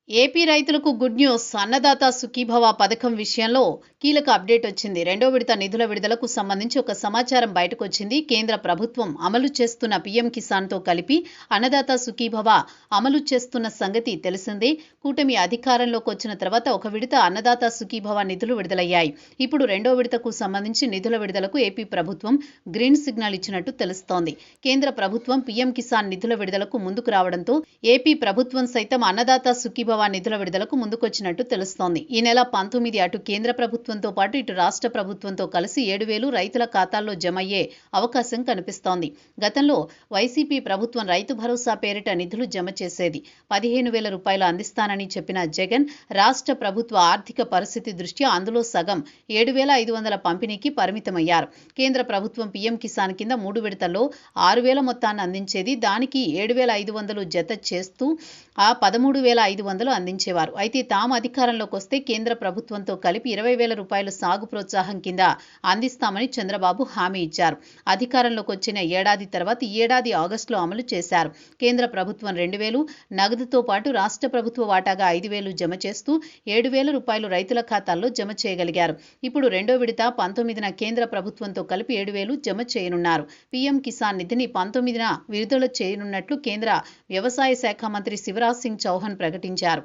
AP రైతులకు good news. Annadata Sukhibhava పథకం విషయంలో కీలక అప్డేట్ వచ్చింది. రెండో విడత నిధుల విడుదలకు సంబంధించి ఒక సమాచారం బయటకు వచ్చింది. కేంద్ర ప్రభుత్వం అమలు చేస్తున్న పీఎం కిసాన్తో కలిపి అన్నదాత సుఖీభవ అమలు చేస్తున్న సంగతి తెలిసిందే. కూటమి అధికారంలోకి వచ్చిన తర్వాత ఒక విడత అన్నదాత సుఖీభవ నిధులు విడుదలయ్యాయి. ఇప్పుడు రెండో విడతకు సంబంధించి నిధుల విడుదలకు ఏపీ ప్రభుత్వం గ్రీన్ సిగ్నల్ ఇచ్చినట్టు తెలుస్తోంది. కేంద్ర ప్రభుత్వం పీఎం కిసాన్ నిధుల విడుదలకు ముందుకు రావడంతో ఏపీ ప్రభుత్వం సైతం అన్నదాత సుఖీభవ నిధుల విడుదలకు ముందుకొచ్చినట్టు తెలుస్తోంది. ఈ నెల 19 అటు కేంద్ర ప్రభుత్వంతో పాటు ఇటు రాష్ట్ర ప్రభుత్వంతో కలిసి 7,000 రైతుల ఖాతాల్లో జమ అయ్యే అవకాశం కనిపిస్తోంది. గతంలో వైసీపీ ప్రభుత్వం రైతు భరోసా పేరిట నిధులు జమ చేసేది. 15,000 రూపాయలు అందిస్తానని చెప్పిన జగన్ రాష్ట్ర ప్రభుత్వ ఆర్థిక పరిస్థితి దృష్ట్యా అందులో సగం 7,500 పంపిణీకి పరిమితమయ్యారు. కేంద్ర ప్రభుత్వం పీఎం కిసాన్ కింద 3 విడతల్లో 6,000 మొత్తాన్ని అందించేది. దానికి 7,500 జత చేస్తూ ఆ 13,500 అందించేవారు. అయితే తాము అధికారంలోకి వస్తే కేంద్ర ప్రభుత్వంతో కలిపి 20,000 రూపాయలు సాగు ప్రోత్సాహం కింద అందిస్తామని చంద్రబాబు హామీ ఇచ్చారు. అధికారంలోకి వచ్చిన ఏడాది తర్వాత ఈ ఏడాది ఆగస్టులో అమలు చేశారు. కేంద్ర ప్రభుత్వం 2,000 నగదుతో పాటు రాష్ట్ర ప్రభుత్వ వాటాగా 5,000 జమ చేస్తూ 7,000 రూపాయలు రైతుల ఖాతాల్లో జమ చేయగలిగారు. ఇప్పుడు రెండో విడత 19న కేంద్ర ప్రభుత్వంతో కలిపి 7,000 జమ చేయనున్నారు. పీఎం కిసాన్ నిధిని 19న విడుదల చేయనున్నట్లు కేంద్ర వ్యవసాయ శాఖ మంత్రి శివరాజ్ సింగ్ చౌహాన్ ప్రకటించారు.